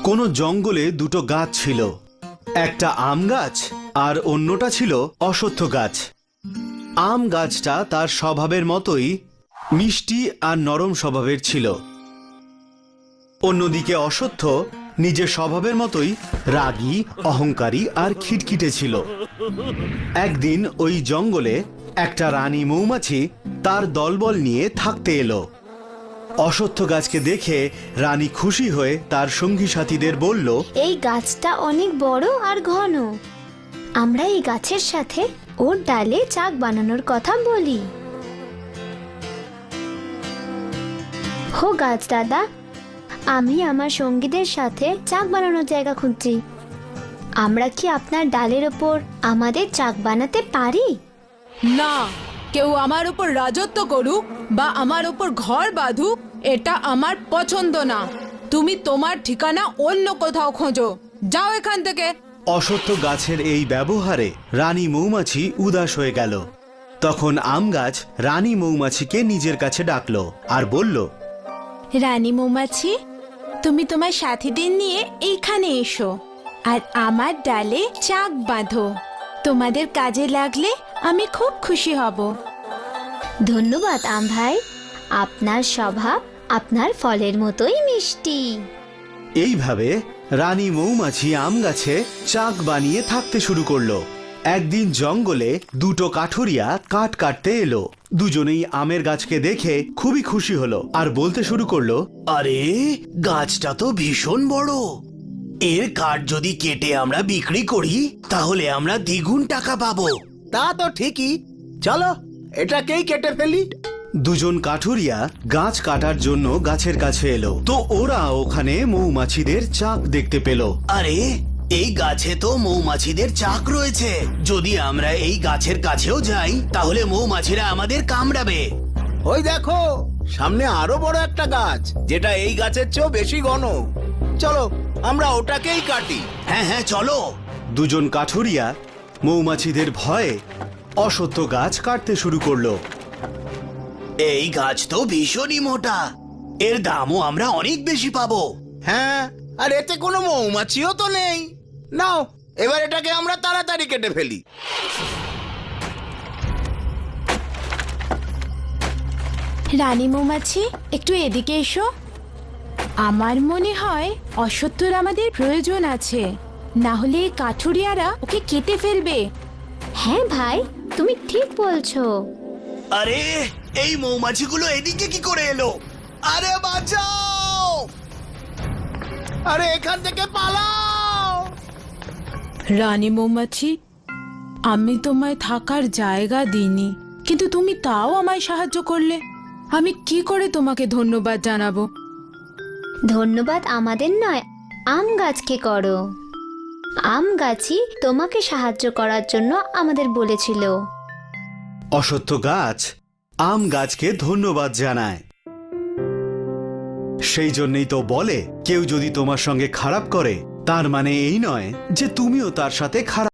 কোনো জঙ্গলে দুটো গাছ ছিল, একটা আম গাছ আর অন্যটা ছিল অশ্বত্থ গাছ। আম গাছটা তার স্বভাবের মতোই মিষ্টি আর নরম স্বভাবের ছিল। অন্যদিকে অশ্বত্থ নিজের স্বভাবের মতোই রাগী, অহংকারী আর খিটখিটে ছিল। একদিন ওই জঙ্গলে একটা রানী মৌমাছি তার দলবল নিয়ে থাকতে এলো। অশ্বত্থ গাছকে দেখে রানী খুশি হয়ে তার সঙ্গী সাথীদের বলল, এই গাছটা অনেক বড় আর ঘন, আমরা এই গাছের সাথে ওর ডালে চাক বানানোর কথা বলি। হো গাছ দাদা, আমি আমার সঙ্গীদের সাথে চাক বানানোর জায়গা খুঁজছি। আমরা কি আপনার ডালের ওপর আমাদের চাক বানাতে পারি? না, কেউ আমার উপর রাজত্ব করুক বা আমার উপর ঘর বাঁধুক, এটা আমার পছন্দ না। তুমি তোমার ঠিকানা অন্য কোথাও খোঁজো, যাও এখান থেকে। অশ্বত্থ গাছের এই ব্যবহারে রানী মৌমাছি উদাস হয়ে গেল। তখন আম গাছ রানী মৌমাছিকে নিজের কাছে ডাকলো আর বলল, রানী মৌমাছি, তুমি তোমার সাথীদের নিয়ে এইখানে এসো আর আমার ডালে চাক বাঁধো। তোমাদের কাজে লাগলে আমি খুব খুশি হব। ধন্যবাদ আম ভাই, আপনার স্বভাব আপনার ফলের মতোই মিষ্টি। এইভাবে রানী মৌমাছি আম গাছে চাক বানিয়ে থাকতে শুরু করলো। একদিন জঙ্গলে দুটো কাঠুরিয়া কাঠ কাটতে এলো। দুজনেই আমের গাছকে দেখে খুবই খুশি হলো আর বলতে শুরু করলো, আরে, গাছটা তো ভীষণ বড়। এর কাঠ যদি কেটে আমরা বিক্রি করি তাহলে আমরা দ্বিগুণ টাকা পাবো। তা তো ঠিকই, চলো এটাকেই কেটে ফেলি। দুজন কাঠুরিয়া গাছ কাটার জন্য গাছের কাছে এলো। তো ওরা ওখানে মৌমাছিদের চাক দেখতে পেল। আরে, এই গাছে তো মৌমাছিদের চাক রয়েছে। যদি আমরা এই গাছের কাছেও যাই তাহলে মৌমাছিরা আমাদের কামড়াবে। ওই দেখো, সামনে আরো বড় একটা গাছ, যেটা এই গাছের চেয়েও বেশি ঘন। চলো আমরা ওটাকেই কাটি। হ্যাঁ হ্যাঁ, চলো। দুজন কাঠুরিয়া মৌমাছিদের ভয়ে অশ্বত্থ গাছ কাটতে শুরু করলো। এই গাছ তো ভীষণই মোটা, এর দামও আমরা অনেক বেশি পাবো। হ্যাঁ, আর এতে কোনো মৌমাছিও তো নেই। নাও, এবার এটাকে আমরা তাড়াতাড়ি কেটে ফেলি। রানী মৌমাছি, একটু এদিকে এসো। আমার মনে হয় অশ্বত্থর আমাদের প্রয়োজন আছে, না হলে এই কাঠুরিয়ারা ওকে কেটে ফেলবে। হ্যাঁ ভাই, তুমি ঠিক বলছো। আরে, এই মৌমাছিগুলো এদিকে কি করে এলো? আরে বাঁচাও! আরে এখান থেকে পালাও। রানী মৌমাছি, আমি তোমায় থাকার জায়গা দিইনি, কিন্তু তুমি তাও আমায় সাহায্য করলে। আমি কি করে তোমাকে ধন্যবাদ জানাবো? ধন্যবাদ আমাদের নয়, আম গাছকে করো। আম গাছই তোমাকে সাহায্য করার জন্য আমাদের বলেছিল। অশ্বত্থ গাছ আম গাছকে ধন্যবাদ জানায়। সেই জন্যই তো বলে, কেউ যদি তোমার সঙ্গে খারাপ করে তার মানে এই নয় যে তুমিও তার সাথে খারাপ